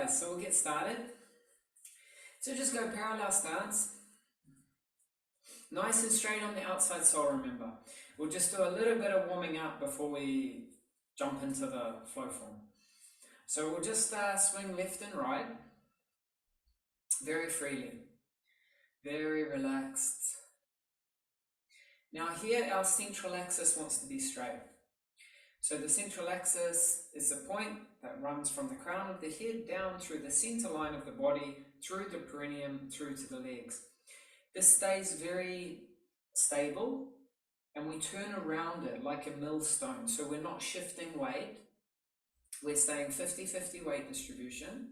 guys, so we'll get started. So just go parallel stance. Nice and straight on the outside sole, remember. We'll just do a little bit of warming up before we jump into the flow form. So we'll just swing left and right, very freely, very relaxed. Now here our central axis wants to be straight. So the central axis is the point that runs from the crown of the head down through the center line of the body, through the perineum, through to the legs. This stays very stable and we turn around it like a millstone. So we're not shifting weight. We're staying 50-50 weight distribution.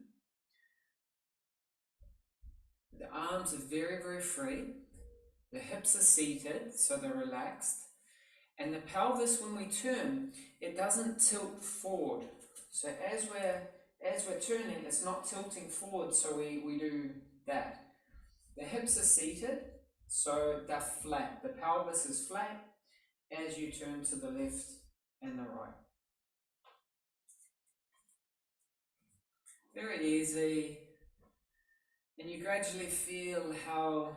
The arms are very, very free. The hips are seated, so they're relaxed. And the pelvis, when we turn, it doesn't tilt forward. So as we're turning, it's not tilting forward, so we do that. The hips are seated, so they're flat. The pelvis is flat as you turn to the left and the right. Very easy. And you gradually feel how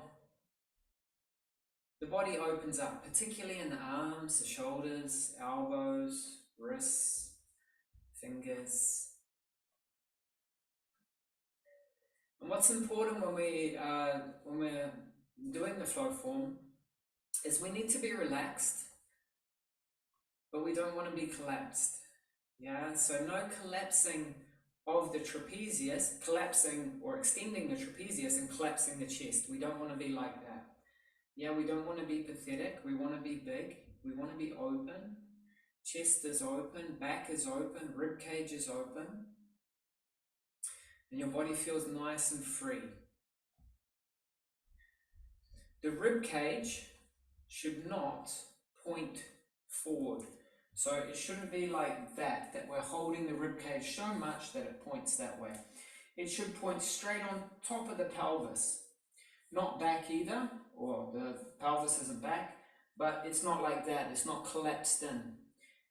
the body opens up, particularly in the arms, the shoulders, elbows, wrists, fingers. And what's important when we're doing the flow form is we need to be relaxed, but we don't want to be collapsed. Yeah, so no collapsing of the trapezius, collapsing or extending the trapezius and collapsing the chest. We don't want to be like that. Yeah, we don't want to be pathetic. We want to be big. We want to be open. Chest is open, back is open, rib cage is open. And your body feels nice and free. The rib cage should not point forward. So it shouldn't be like that we're holding the rib cage so much that it points that way. It should point straight on top of the pelvis. Not back either, or the pelvis isn't back, but it's not like that. It's not collapsed in.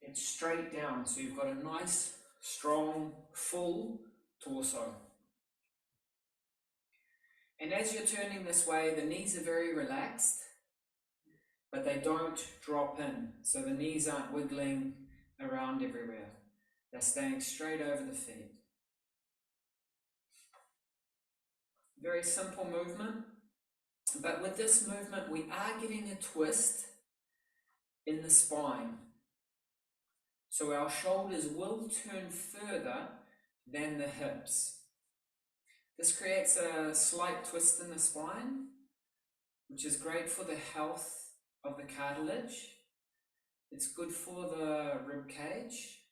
It's straight down, so you've got a nice, strong, full torso. And as you're turning this way, the knees are very relaxed, but they don't drop in. So the knees aren't wiggling around everywhere. They're staying straight over the feet. Very simple movement. But with this movement, we are getting a twist in the spine. So our shoulders will turn further than the hips. This creates a slight twist in the spine, which is great for the health of the cartilage. It's good for the rib cage.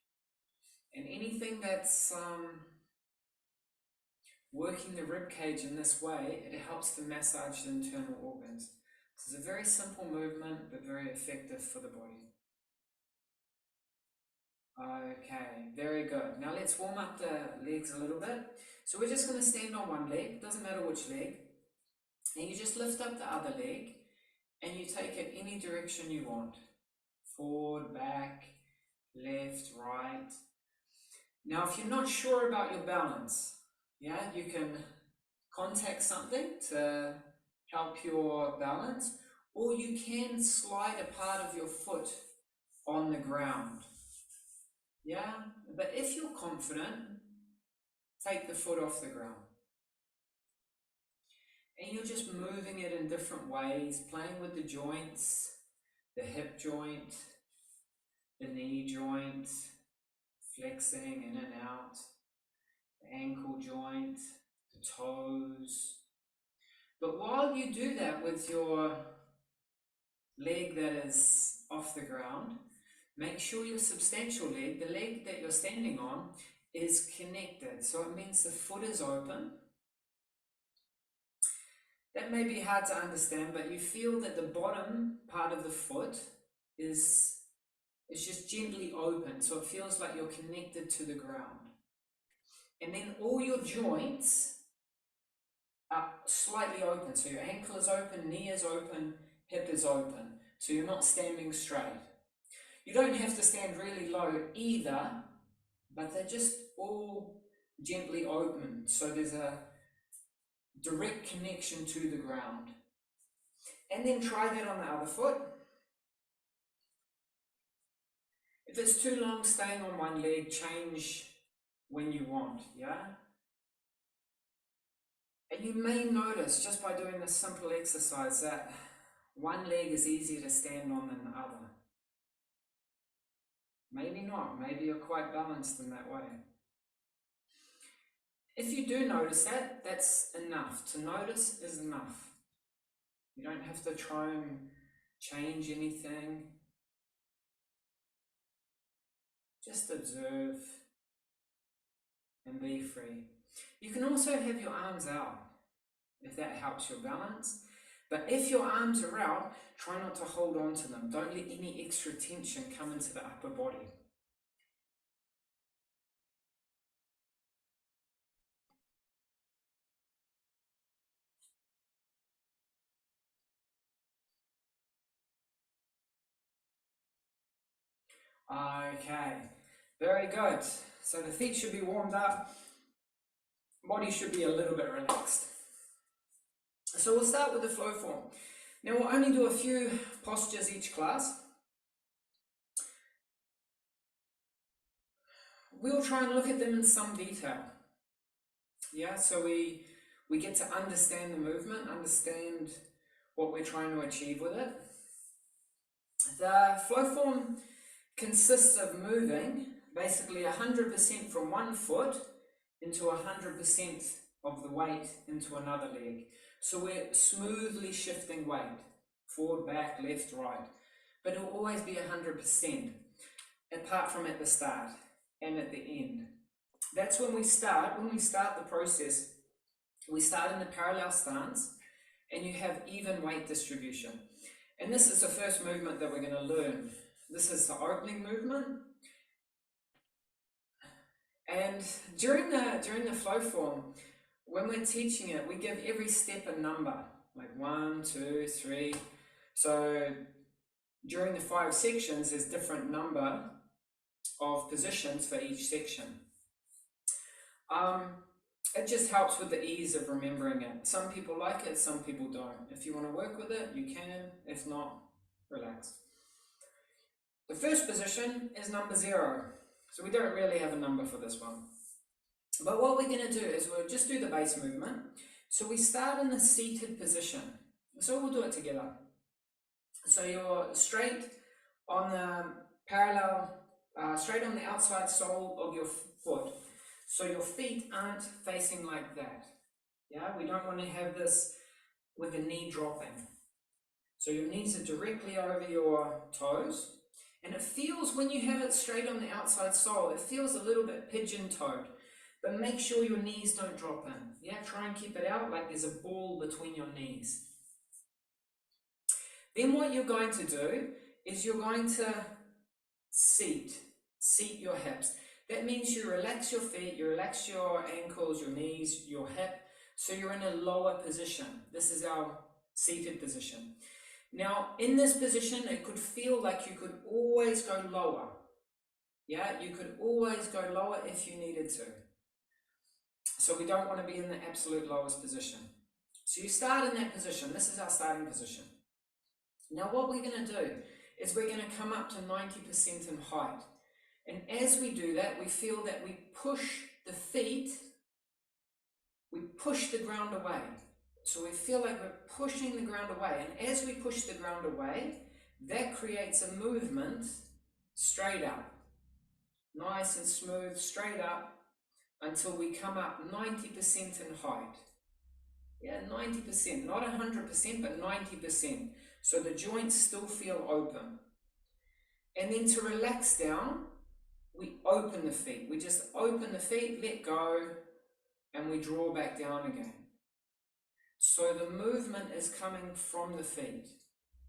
And anything that's working the rib cage in this way, it helps to massage the internal organs. So it's a very simple movement, but very effective for the body. Okay, very good. Now let's warm up the legs a little bit. So we're just going to stand on one leg, doesn't matter which leg. And you just lift up the other leg, and you take it any direction you want. Forward, back, left, right. Now if you're not sure about your balance, yeah, you can contact something to help your balance, or you can slide a part of your foot on the ground. Yeah, but if you're confident, take the foot off the ground. And you're just moving it in different ways, playing with the joints, the hip joint, the knee joint, flexing in and out, the ankle joint, the toes. But while you do that with your leg that is off the ground, make sure your substantial leg, the leg that you're standing on, is connected. So it means the foot is open. That may be hard to understand, but you feel that the bottom part of the foot is just gently open. So it feels like you're connected to the ground. And then all your joints are slightly open. So your ankle is open, knee is open, hip is open. So you're not standing straight. You don't have to stand really low either, but they're just all gently open, so there's a direct connection to the ground. And then try that on the other foot. If it's too long staying on one leg, change when you want, yeah? And you may notice just by doing this simple exercise that one leg is easier to stand on than the other. Maybe not, maybe you're quite balanced in that way. If you do notice that, that's enough. To notice is enough. You don't have to try and change anything. Just observe and be free. You can also have your arms out if that helps your balance. But if your arms are out, try not to hold on to them. Don't let any extra tension come into the upper body. Okay, very good. So the feet should be warmed up, body should be a little bit relaxed. So we'll start with the flow form. Now we'll only do a few postures each class. We'll try and look at them in some detail. Yeah, so we get to understand the movement, understand what we're trying to achieve with it. The flow form consists of moving basically 100% from one foot into 100% of the weight into another leg. So we're smoothly shifting weight, forward, back, left, right, but it'll always be 100%, apart from at the start and at the end. That's when we start the process, we start in the parallel stance and you have even weight distribution. And this is the first movement that we're going to learn. This is the opening movement. And during the flow form, when we're teaching it, we give every step a number, like 1, 2, 3. So during the 5 sections, there's different number of positions for each section. It just helps with the ease of remembering it. Some people like it, some people don't. If you want to work with it, you can. If not, relax. The first position is number 0. So we don't really have a number for this one. But what we're going to do is we'll just do the base movement. So we start in the seated position. So we'll do it together. So you're straight on the parallel, straight on the outside sole of your foot. So your feet aren't facing like that. Yeah, we don't want to have this with the knee dropping. So your knees are directly over your toes. And it feels, when you have it straight on the outside sole, it feels a little bit pigeon-toed. But make sure your knees don't drop in. Yeah, try and keep it out like there's a ball between your knees. Then what you're going to do is you're going to seat your hips. That means you relax your feet, you relax your ankles, your knees, your hip, so you're in a lower position. This is our seated position. Now, in this position, it could feel like you could always go lower. Yeah, you could always go lower if you needed to. So we don't want to be in the absolute lowest position. So you start in that position. This is our starting position. Now what we're going to do is we're going to come up to 90% in height. And as we do that, we feel that we push the feet, we push the ground away. So we feel like we're pushing the ground away. And as we push the ground away, that creates a movement straight up. Nice and smooth, straight up, until we come up 90% in height. Yeah, 90%, not 100%, but 90%. So the joints still feel open. And then to relax down, we open the feet. We just open the feet, let go, and we draw back down again. So the movement is coming from the feet.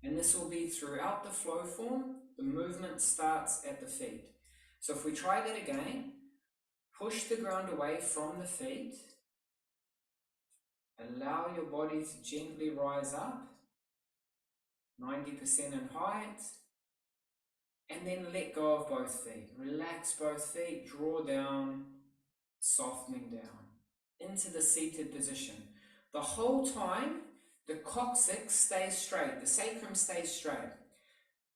And this will be throughout the flow form. The movement starts at the feet. So if we try that again, push the ground away from the feet. Allow your body to gently rise up, 90% in height, and then let go of both feet. Relax both feet, draw down, softening down into the seated position. The whole time, the coccyx stays straight, the sacrum stays straight.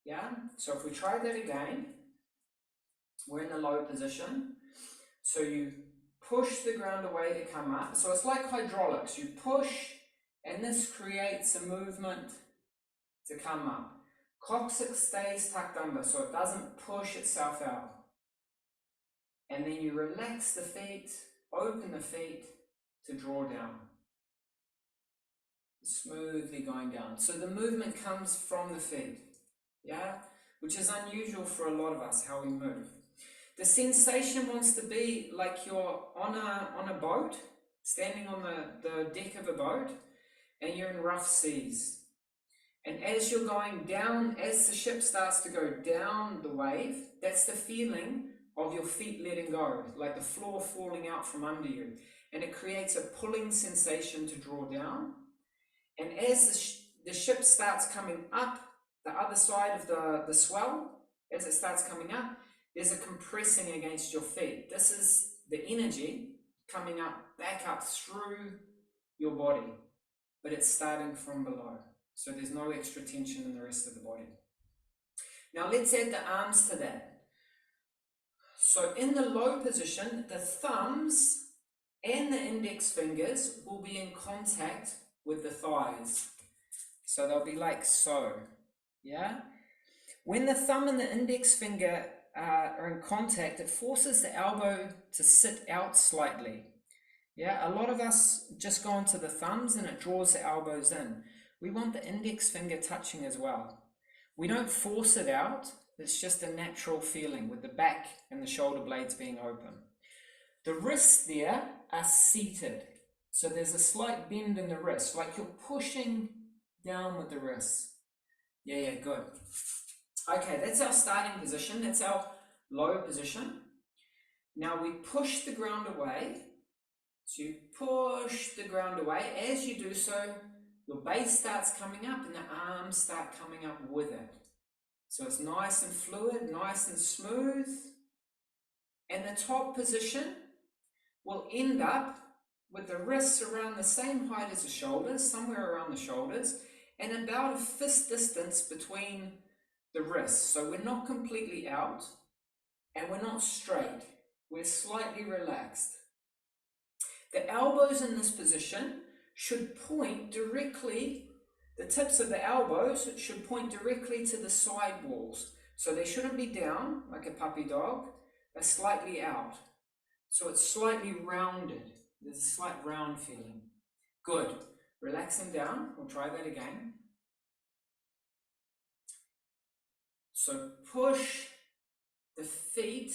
Yeah? So if we try that again, we're in the low position. So you push the ground away to come up. So it's like hydraulics. You push, and this creates a movement to come up. Coccyx stays tucked under, so it doesn't push itself out. And then you relax the feet, open the feet to draw down. Smoothly going down. So the movement comes from the feet, yeah? Which is unusual for a lot of us, how we move. The sensation wants to be like you're on a boat, standing on the deck of a boat, and you're in rough seas. And as you're going down, as the ship starts to go down the wave, that's the feeling of your feet letting go, like the floor falling out from under you. And it creates a pulling sensation to draw down. And as the ship starts coming up the other side of the swell, as it starts coming up, there's a compressing against your feet. This is the energy coming up, back up through your body, but it's starting from below. So there's no extra tension in the rest of the body. Now let's add the arms to that. So in the low position, the thumbs and the index fingers will be in contact with the thighs. So they'll be like so, yeah? When the thumb and the index finger are in contact, it forces the elbow to sit out slightly. Yeah, a lot of us just go onto the thumbs and it draws the elbows in. We want the index finger touching as well. We don't force it out, it's just a natural feeling with the back and the shoulder blades being open. The wrists there are seated, so there's a slight bend in the wrist, like you're pushing down with the wrists. Yeah, good. Okay, that's our starting position, that's our low position. Now we push the ground away. So you push the ground away. As you do so, your base starts coming up and the arms start coming up with it. So it's nice and fluid, nice and smooth. And the top position will end up with the wrists around the same height as the shoulders, somewhere around the shoulders, and about a fist distance between the wrists. So we're not completely out and we're not straight. We're slightly relaxed. The elbows in this position should point directly, the tips of the elbows should point directly to the side walls. So they shouldn't be down like a puppy dog, they're slightly out. So it's slightly rounded. There's a slight round feeling. Good. Relax them down. We'll try that again. So push the feet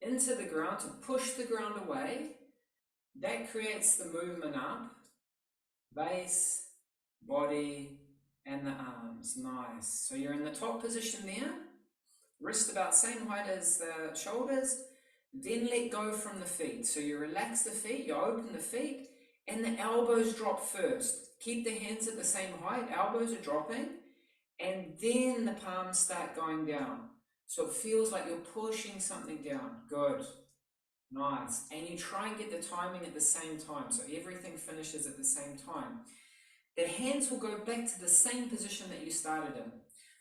into the ground, to push the ground away. That creates the movement up. Base, body, and the arms. Nice. So you're in the top position there. Wrist about same height as the shoulders. Then let go from the feet. So you relax the feet, you open the feet, and the elbows drop first. Keep the hands at the same height, elbows are dropping, and then the palms start going down. So it feels like you're pushing something down. Good. Nice. And you try and get the timing at the same time, so everything finishes at the same time. The hands will go back to the same position that you started in.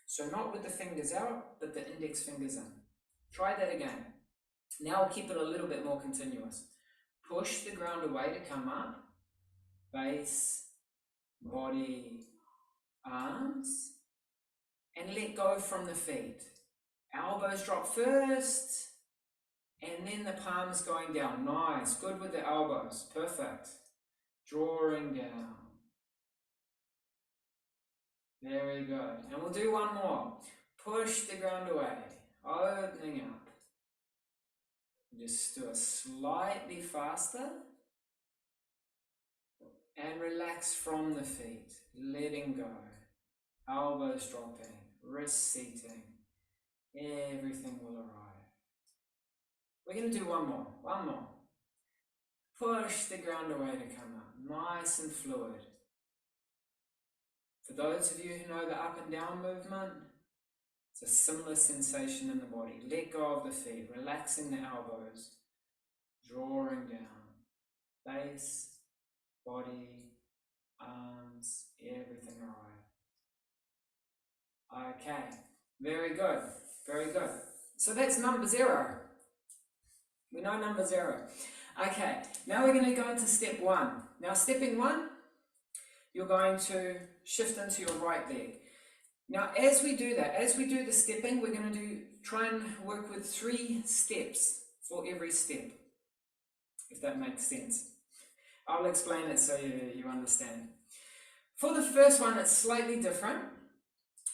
So not with the fingers out, but the index fingers in. Try that again. Now we'll keep it a little bit more continuous. Push the ground away to come up. Base, body, arms. And let go from the feet. Elbows drop first. And then the palms going down. Nice. Good with the elbows. Perfect. Drawing down. Very good. And we'll do one more. Push the ground away. Opening up. Just do it slightly faster. And relax from the feet. Letting go. Elbows dropping. Wrists seating. Everything will arrive. We're going to do one more. One more. Push the ground away to come up. Nice and fluid. For those of you who know the up and down movement, it's a similar sensation in the body. Let go of the feet, relaxing the elbows. drawing down, base, body, arms, everything right. Okay, very good, very good. So that's number 0. We know number 0. Okay, now we're going to go into step 1. Now stepping 1, you're going to shift into your right leg. Now as we do that, as we do the stepping, we're going to try and work with 3 steps for every step, if that makes sense. I'll explain it so you understand. For the first one, it's slightly different.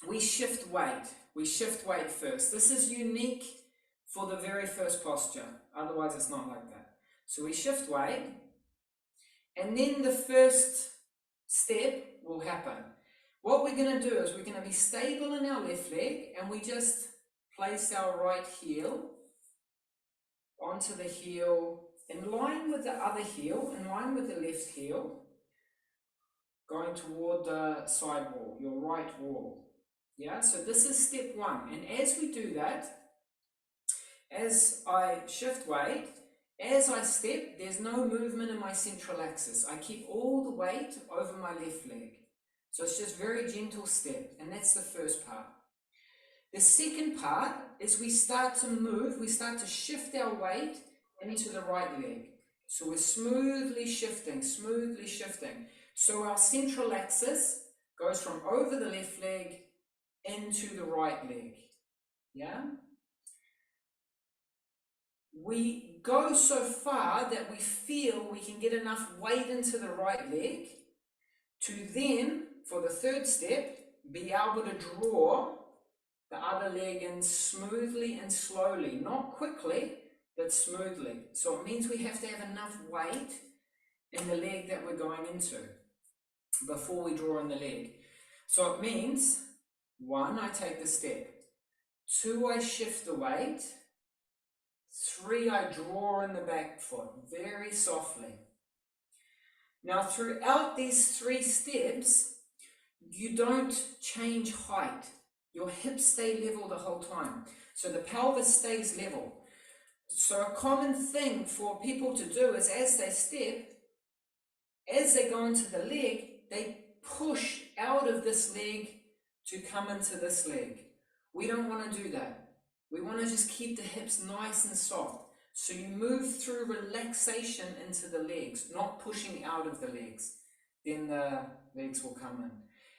We shift weight. We shift weight first. This is unique for the very first posture. Otherwise, it's not like that. So we shift weight, and then the first step will happen. What we're going to do is we're going to be stable in our left leg, and we just place our right heel onto the heel in line with the other heel, in line with the left heel, going toward the side wall, your right wall. Yeah, so this is step 1. And as we do that, as I shift weight, as I step, there's no movement in my central axis. I keep all the weight over my left leg. So it's just very gentle step, and that's the first part. The second part is we start to move, we start to shift our weight into the right leg. So we're smoothly shifting, smoothly shifting. So our central axis goes from over the left leg into the right leg. Yeah? We go so far that we feel we can get enough weight into the right leg to then, for the third step, be able to draw the other leg in smoothly and slowly, not quickly, but smoothly. So it means we have to have enough weight in the leg that we're going into before we draw in the leg. So it means, 1, I take the step. 2, I shift the weight. 3, I draw in the back foot very softly. Now throughout these 3 steps, you don't change height. Your hips stay level the whole time. So the pelvis stays level. So a common thing for people to do is as they step, as they go into the leg, they push out of this leg to come into this leg. We don't want to do that. We want to just keep the hips nice and soft. So you move through relaxation into the legs, not pushing out of the legs. Then the legs will come in.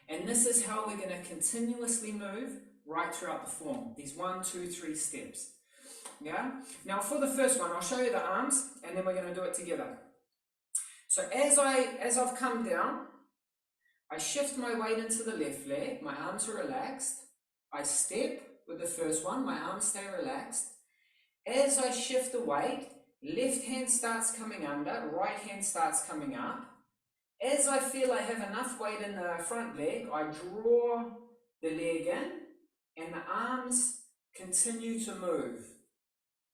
And this is how we're going to continuously move right throughout the form. These 1, 2, 3 steps. Yeah? Now for the first one, I'll show you the arms, and then we're going to do it together. So as I've come down, I shift my weight into the left leg, my arms are relaxed. I step with the first one, my arms stay relaxed. As I shift the weight, left hand starts coming under, right hand starts coming up. As I feel I have enough weight in the front leg, I draw the leg in, and the arms continue to move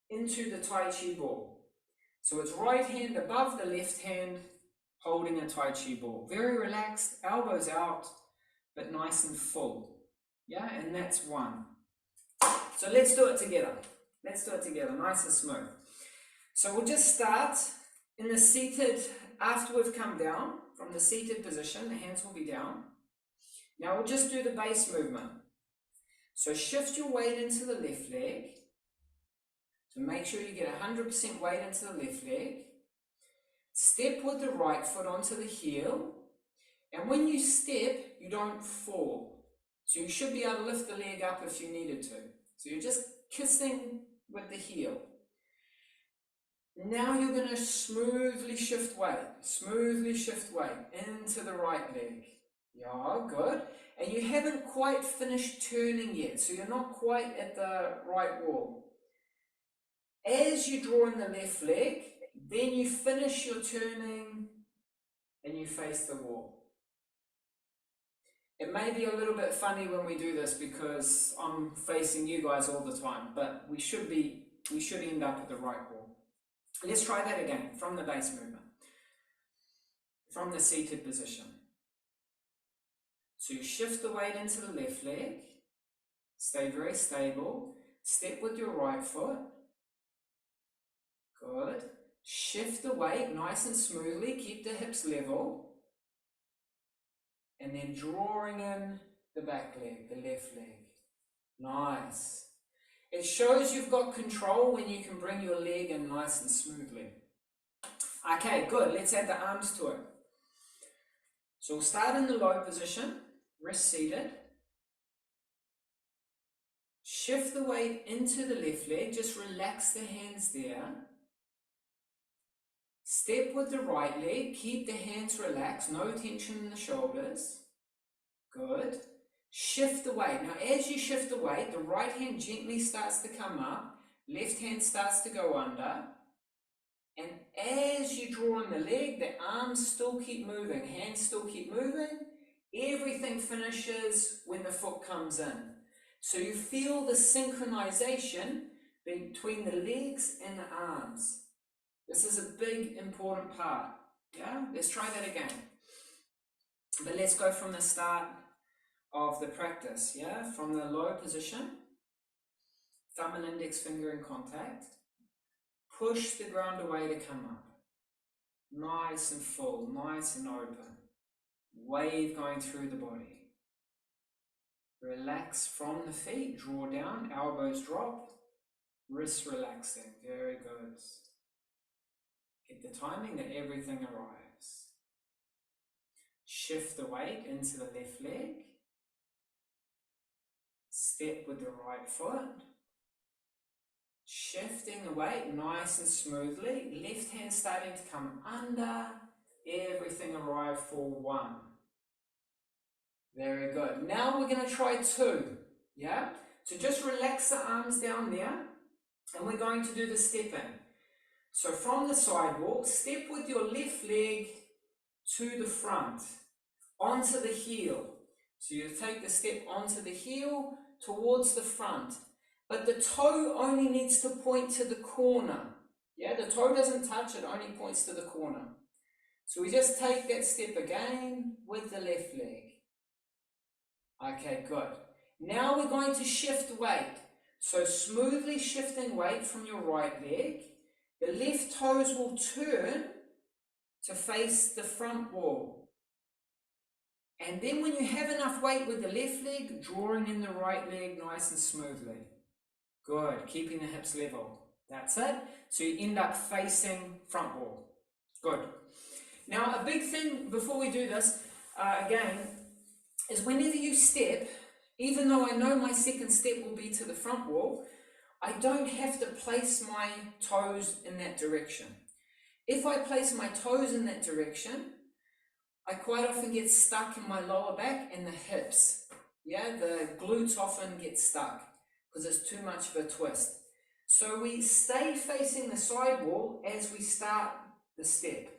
into the Tai Chi ball. So it's right hand above the left hand, holding a Tai Chi ball. Very relaxed, elbows out, but nice and full. Yeah, and that's 1. So let's do it together. Let's do it together, nice and smooth. So we'll just start in the seated, after we've come down from the seated position, the hands will be down. Now we'll just do the base movement. So shift your weight into the left leg. So make sure you get 100% weight into the left leg. Step with the right foot onto the heel. And when you step, you don't fall. So you should be able to lift the leg up if you needed to. So you're just kissing with the heel. Now you're going to smoothly shift weight into the right leg. Yeah, good. And you haven't quite finished turning yet, so you're not quite at the right wall. As you draw in the left leg, then you finish your turning and you face the wall. It may be a little bit funny when we do this because I'm facing you guys all the time, but we should end up at the right wall. Let's try that again from the base movement, from the seated position. So you shift the weight into the left leg, stay very stable, step with your right foot, good. Shift the weight nice and smoothly, keep the hips level, and then drawing in the back leg, the left leg. Nice. It shows you've got control when you can bring your leg in nice and smoothly. Okay, good. Let's add the arms to it. So we'll start in the low position, wrist seated. Shift the weight into the left leg, just relax the hands there. Step with the right leg, keep the hands relaxed, no tension in the shoulders. Good. Shift the weight. Now as you shift the weight, the right hand gently starts to come up, left hand starts to go under. And as you draw in the leg, the arms still keep moving, hands still keep moving. Everything finishes when the foot comes in. So you feel the synchronization between the legs and the arms. This is a big, important part. Yeah, let's try that again. But let's go from the start of the practice. Yeah, from the low position, thumb and index finger in contact. Push the ground away to come up. Nice and full, nice and open. Wave going through the body. Relax from the feet, draw down, elbows drop, wrists relaxing. Very good. Get the timing that everything arrives. Shift the weight into the left leg. Step with the right foot. Shifting the weight nice and smoothly. Left hand starting to come under. Everything arrive for one. Very good. Now we're going to try two. Yeah? So just relax the arms down there. And we're going to do the stepping. So from the side wall, step with your left leg to the front, onto the heel. So you take the step onto the heel, towards the front. But the toe only needs to point to the corner. Yeah, the toe doesn't touch, it only points to the corner. So we just take that step again with the left leg. Okay, good. Now we're going to shift weight. So smoothly shifting weight from your right leg. The left toes will turn to face the front wall. And then when you have enough weight with the left leg, drawing in the right leg nice and smoothly. Good, keeping the hips level. That's it. So you end up facing front wall. Good. Now a big thing before we do this, again, is whenever you step, even though I know my second step will be to the front wall, I don't have to place my toes in that direction. If I place my toes in that direction, I quite often get stuck in my lower back and the hips. Yeah, the glutes often get stuck because it's too much of a twist. So we stay facing the side wall as we start the step.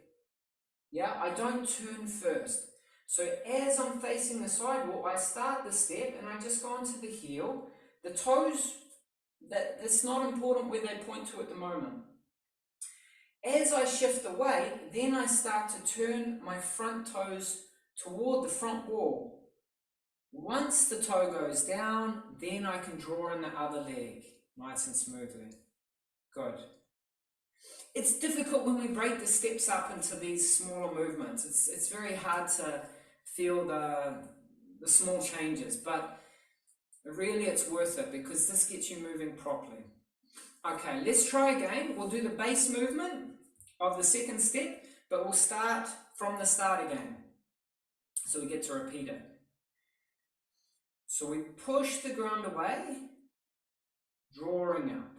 Yeah, I don't turn first. So as I'm facing the side wall, I start the step and I just go onto the heel. The toes, that's not important where they point to at the moment. As I shift the weight, then I start to turn my front toes toward the front wall. Once the toe goes down, then I can draw in the other leg, nice and smoothly. Good. It's difficult when we break the steps up into these smaller movements. It's very hard to feel the small changes, but really it's worth it because this gets you moving properly. Okay, let's try again. We'll do the base movement of the second step, but we'll start from the start again. So we get to repeat it. So we push the ground away, drawing up.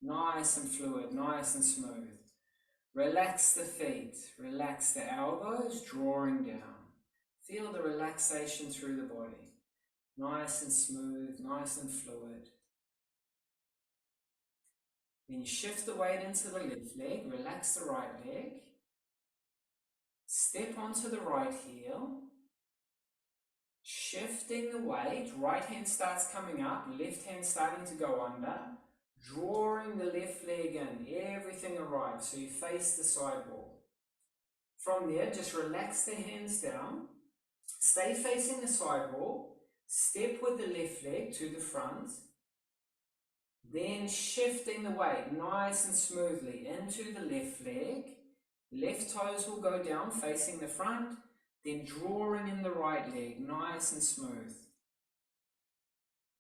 Nice and fluid, nice and smooth. Relax the feet, relax the elbows, drawing down. Feel the relaxation through the body. Nice and smooth, nice and fluid. Then shift the weight into the left leg, relax the right leg. Step onto the right heel. Shifting the weight, right hand starts coming up, left hand starting to go under. Drawing the left leg in, everything arrives, so you face the side wall. From there, just relax the hands down, stay facing the side wall, step with the left leg to the front, Then shifting the weight nice and smoothly into the left leg. Left toes will go down facing the front, then drawing in the right leg, nice and smooth.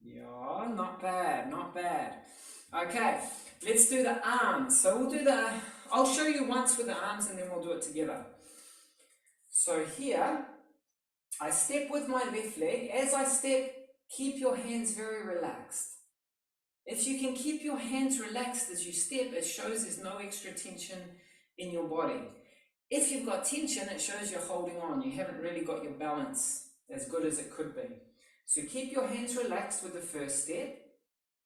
Yeah, not bad, not bad. Okay, let's do the arms. So we'll do I'll show you once with the arms and then we'll do it together. So here, I step with my left leg. As I step, keep your hands very relaxed. If you can keep your hands relaxed as you step, it shows there's no extra tension in your body. If you've got tension, it shows you're holding on. You haven't really got your balance as good as it could be. So keep your hands relaxed with the first step.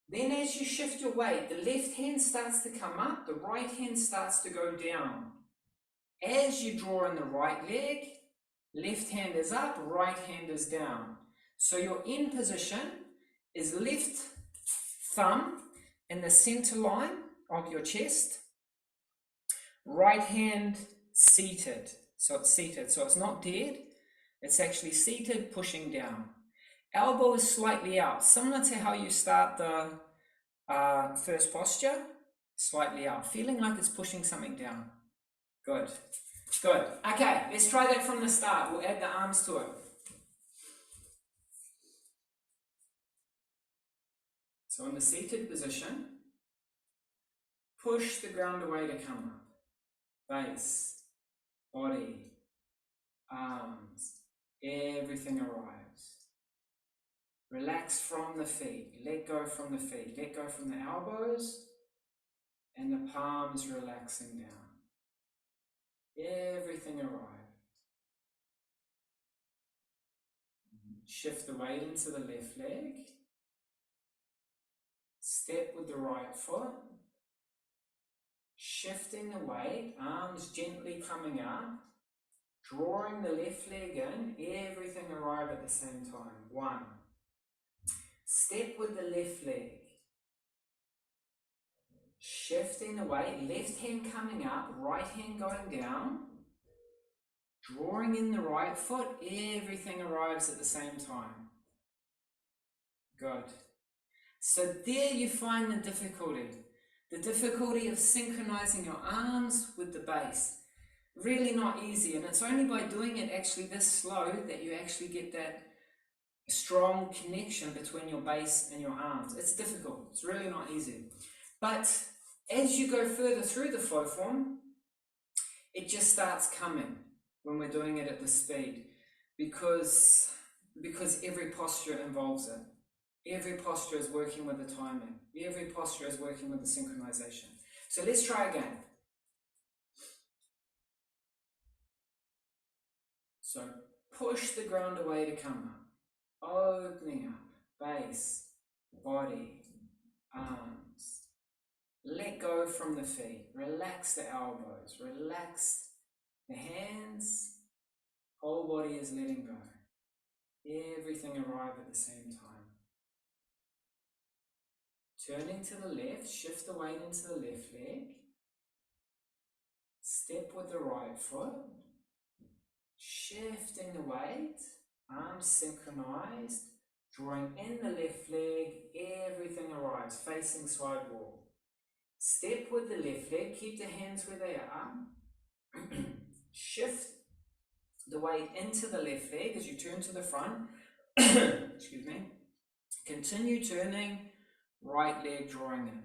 Then as you shift your weight, the left hand starts to come up, the right hand starts to go down. As you draw in the right leg, left hand is up, right hand is down. So your end position is left thumb in the center line of your chest, right hand seated. So it's seated, so it's not dead, it's actually seated, pushing down. Elbow is slightly out, similar to how you start the first posture, slightly out, feeling like it's pushing something down. Good, good. Okay, let's try that from the start. We'll add the arms to it. So in the seated position, push the ground away to come up. Base, body, arms, everything arrives. Relax from the feet, let go from the feet, let go from the elbows and the palms relaxing down. Everything arrives. Shift the weight into the left leg. Step with the right foot. Shifting the weight, arms gently coming up. Drawing the left leg in, everything arrive at the same time. 1. Step with the left leg. Shifting the weight, left hand coming up, right hand going down. Drawing in the right foot, everything arrives at the same time. Good. So there you find the difficulty of synchronizing your arms with the base. Really not easy, and it's only by doing it actually this slow that you actually get that strong connection between your base and your arms. It's difficult, it's really not easy. But as you go further through the flow form, it just starts coming when we're doing it at this speed, because every posture involves it. Every posture is working with the timing. Every posture is working with the synchronization. So let's try again. So push the ground away to come up. Opening up. Base, body, arms. Let go from the feet. Relax the elbows. Relax the hands. Whole body is letting go. Everything arrive at the same time. Turning to the left, shift the weight into the left leg. Step with the right foot. Shifting the weight, arms synchronized. Drawing in the left leg, everything arrives, facing side wall. Step with the left leg, keep the hands where they are. Shift the weight into the left leg as you turn to the front. Excuse me. Continue turning, right leg drawing in.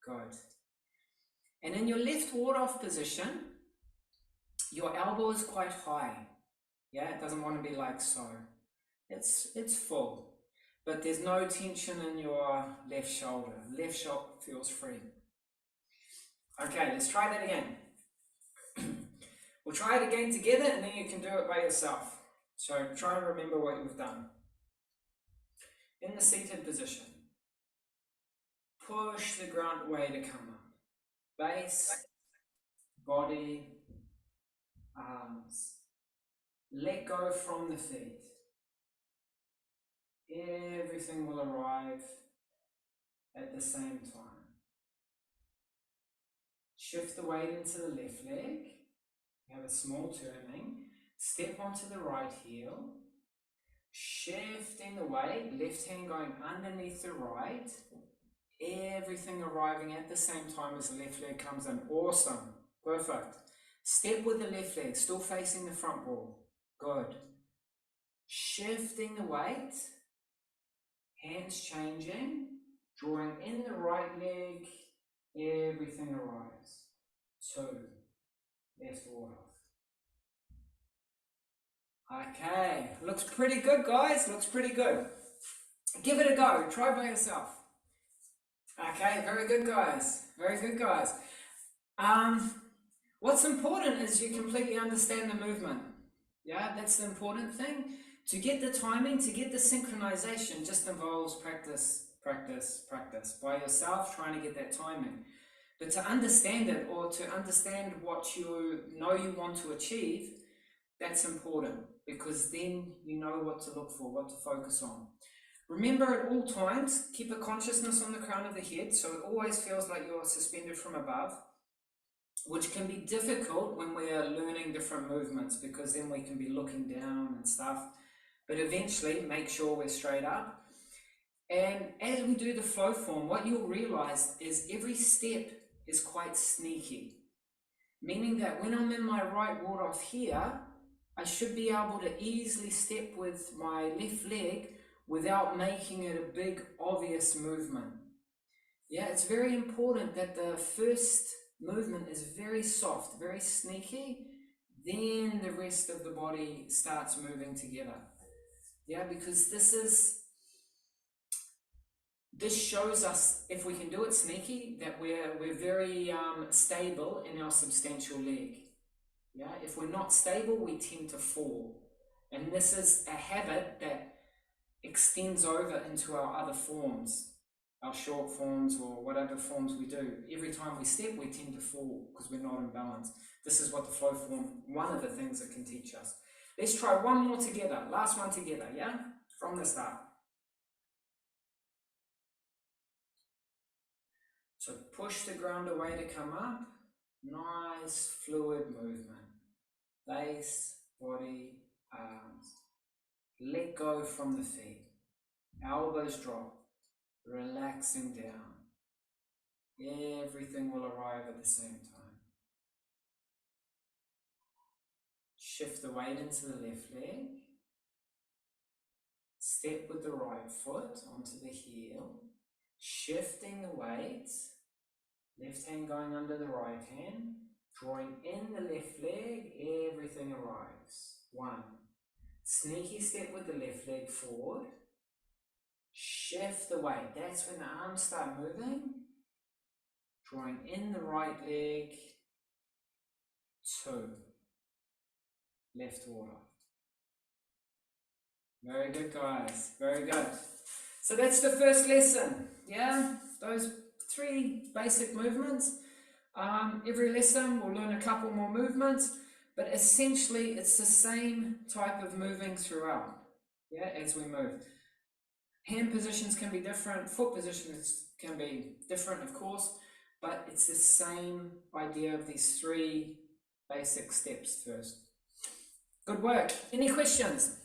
Good. And in your left ward-off position, your elbow is quite high. Yeah, it doesn't want to be like so. It's full. But there's no tension in your left shoulder. Left shoulder feels free. Okay, let's try that again. We'll try it again together and then you can do it by yourself. So try and remember what you've done. In the seated position, push the ground away to come up. Base, body, arms. Let go from the feet. Everything will arrive at the same time. Shift the weight into the left leg. You have a small turning. Step onto the right heel. Shifting the weight, left hand going underneath the right. Everything arriving at the same time as the left leg comes in. Awesome. Perfect. Step with the left leg, still facing the front wall. Good. Shifting the weight. Hands changing. Drawing in the right leg. Everything arrives. 2. Left wall off. Okay. Looks pretty good, guys. Looks pretty good. Give it a go. Try by yourself. Okay, very good, guys. Very good, guys. What's important is you completely understand the movement. Yeah, that's the important thing. To get the timing, to get the synchronization, just involves practice, practice, practice by yourself, trying to get that timing. But to understand it, or to understand what you know you want to achieve, that's important, because then you know what to look for, what to focus on. Remember at all times, keep a consciousness on the crown of the head, so it always feels like you're suspended from above, which can be difficult when we're learning different movements, because then we can be looking down and stuff. But eventually, make sure we're straight up. And as we do the flow form, what you'll realize is every step is quite sneaky. Meaning that when I'm in my right ward off here, I should be able to easily step with my left leg without making it a big, obvious movement. Yeah, it's very important that the first movement is very soft, very sneaky, then the rest of the body starts moving together. Yeah, because this shows us, if we can do it sneaky, that we're very stable in our substantial leg. Yeah, if we're not stable, we tend to fall. And this is a habit that extends over into our other forms, our short forms or whatever forms we do. Every time we step, we tend to fall because we're not in balance. This is what the flow form, one of the things it can teach us. Let's try one more together, last one together, yeah? From the start. So push the ground away to come up. Nice fluid movement. Base, body, arms. Let go from the feet. Elbows drop. Relaxing down. Everything will arrive at the same time. Shift the weight into the left leg. Step with the right foot onto the heel. Shifting the weight. Left hand going under the right hand. Drawing in the left leg. Everything arrives. 1. Sneaky step with the left leg forward. Shift the weight. That's when the arms start moving. Drawing in the right leg. 2. Left water. Very good, guys. Very good. So that's the first lesson. Yeah, those 3 basic movements. Every lesson we'll learn a couple more movements, but essentially it's the same type of moving throughout. Yeah, as we move. Hand positions can be different, foot positions can be different, of course, but it's the same idea of these 3 basic steps first. Good work. Any questions?